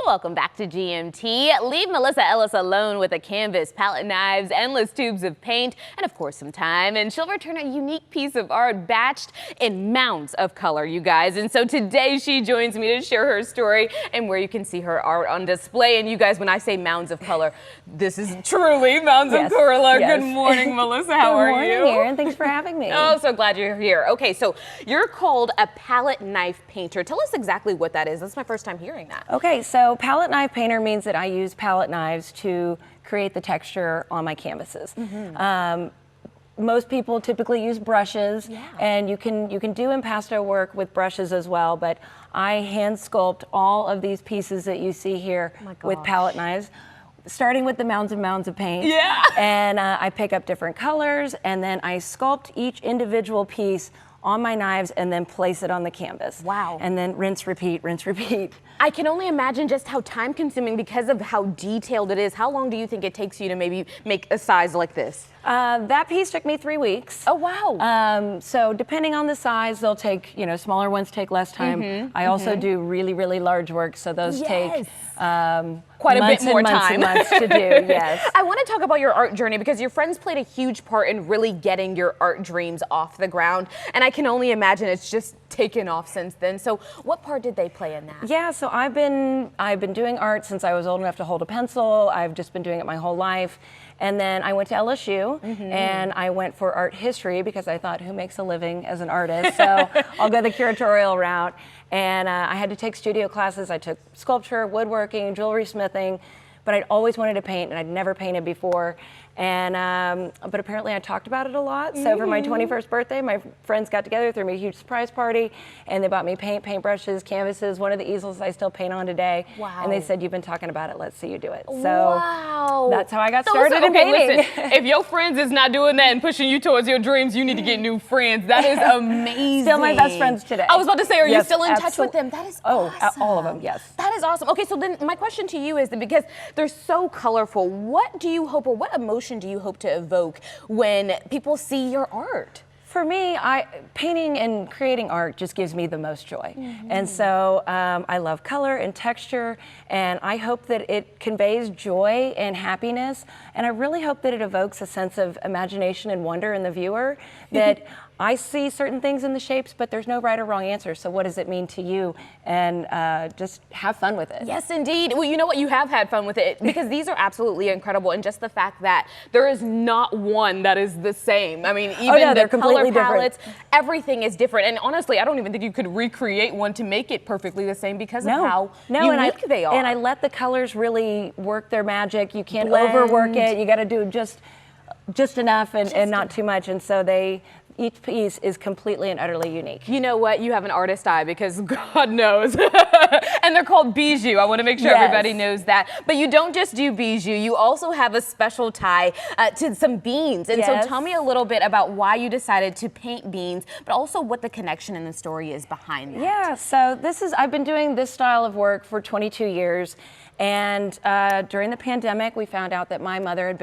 Welcome back to GMT. Leave Melissa Ellis alone with a canvas, palette knives, endless tubes of paint, and of course some time, and she'll return a unique piece of art batched in mounds of color, you guys. And so today she joins me to share her story and where you can see her art on display. And you guys, when I say mounds of color, this is truly mounds of color. Yes. Good morning, Melissa. How are you? Good morning, Erin. Thanks for having me. Oh, so glad you're here. Okay, so you're called a palette knife painter. Tell us exactly what that is. That's my first time hearing that. Okay, so palette knife painter means that I use palette knives to create the texture on my canvases. Most people typically use brushes, and you can do impasto work with brushes as well, but I hand sculpt all of these pieces that you see here with palette knives, starting with the mounds and mounds of paint. And I pick up different colors, and then I sculpt each individual piece on my knives and then place it on the canvas. Wow. And then rinse, repeat, rinse, repeat. I can only imagine just how time consuming because of how detailed it is. How long do you think it takes you to maybe make a size like this? That piece took me 3 weeks. Oh, wow. So depending on the size, they'll take, smaller ones take less time. I also do really, really large work, so those take quite a bit more months time. and months to do, yes. I want to talk about your art journey because your friends played a huge part in really getting your art dreams off the ground. And I can only imagine it's just taken off since then. So what part did they play in that? Yeah, so I've been doing art since I was old enough to hold a pencil. I've just been doing it my whole life. And then I went to LSU and I went for art history because I thought, who makes a living as an artist? So I'll go the curatorial route. And I had to take studio classes. I took sculpture, woodworking, jewelry smithing, but I'd always wanted to paint and I'd never painted before. And but apparently I talked about it a lot. So for my 21st birthday, my friends got together, threw me a huge surprise party, and they bought me paintbrushes, canvases, one of the easels I still paint on today. Wow. And they said, you've been talking about it, let's see you do it. So wow. That's how I got started in painting. Listen, if your friends is not doing that and pushing you towards your dreams, you need to get new friends. That is amazing. Still my best friends today. I was about to say, are you still in touch with them? That is awesome. All of them, yes. That is awesome. Okay, so then my question to you is that because they're so colorful, what do you hope, or what emotion do you hope to evoke when people see your art? For me, painting and creating art just gives me the most joy. And so I love color and texture, and I hope that it conveys joy and happiness, and I really hope that it evokes a sense of imagination and wonder in the viewer, that I see certain things in the shapes, but there's no right or wrong answer. So what does it mean to you? And just have fun with it. Yes, indeed. Well, you know what? You have had fun with it because these are absolutely incredible. And just the fact that there is not one that is the same. I mean, even the color palettes, everything is different. And honestly, I don't even think you could recreate one to make it perfectly the same because of how unique they are. And I let the colors really work their magic. You can't overwork it. You got to do just enough and not too much. And so each piece is completely and utterly unique. You know what? You have an artist eye because God knows. And they're called Bijoux. I want to make sure everybody knows that. But you don't just do Bijoux. You also have a special tie to some beans. And so tell me a little bit about why you decided to paint beans, but also what the connection and the story is behind that. Yeah, so I've been doing this style of work for 22 years. And during the pandemic, we found out that my mother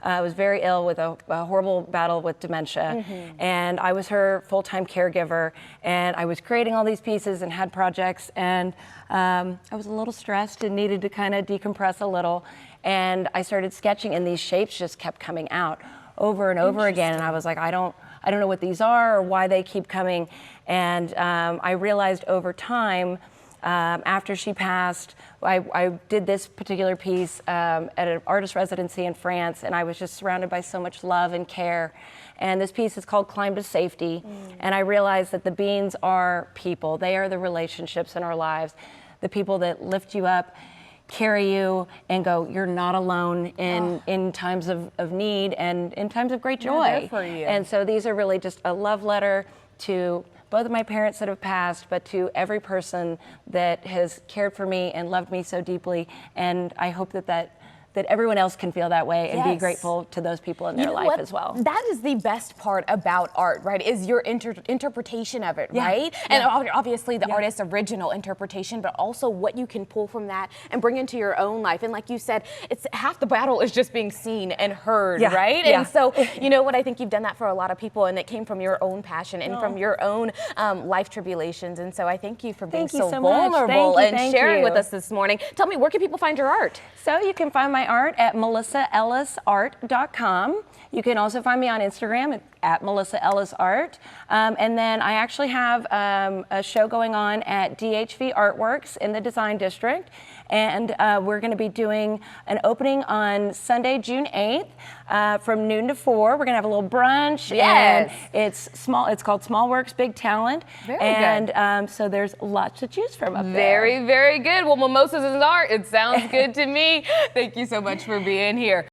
was very ill with a horrible battle with dementia. And I was her full-time caregiver. And I was creating all these pieces and had projects. And I was a little stressed and needed to kind of decompress a little. And I started sketching, and these shapes just kept coming out over and over again. And I was like, I don't know what these are or why they keep coming. And I realized over time, after she passed, I did this particular piece at an artist residency in France, and I was just surrounded by so much love and care. And this piece is called Climb to Safety. And I realized that the beans are people. They are the relationships in our lives, the people that lift you up, carry you, and go, you're not alone in times of need and in times of great joy. They're there for you. And so these are really just a love letter to both of my parents that have passed, but to every person that has cared for me and loved me so deeply. And I hope that that everyone else can feel that way and be Yes. grateful to those people in You their know life what? as well. That is the best part about art, right? Is your interpretation of it, Yeah. right? Yeah. And obviously the Yeah. artist's original interpretation, but also what you can pull from that and bring into your own life. And like you said, it's half the battle is just being seen and heard, Yeah. right? Yeah. And so, you know what? I think you've done that for a lot of people, and it came from your own passion and from your own life tribulations. And so I thank you for being Thank you so much. vulnerable Thank you, and sharing you. with us this morning. Tell me, where can people find your art? So you can find my art at melissaellisart.com. You can also find me on Instagram at Melissa Ellis Art. And then I actually have a show going on at DHV Artworks in the Design District. And we're going to be doing an opening on Sunday, June 8th from noon to 4. We're going to have a little brunch. Yes. And it's called Small Works, Big Talent. Very and good. So there's lots to choose from up there. Very, very good. Well, mimosas is art. It sounds good to me. Thank you so much for being here.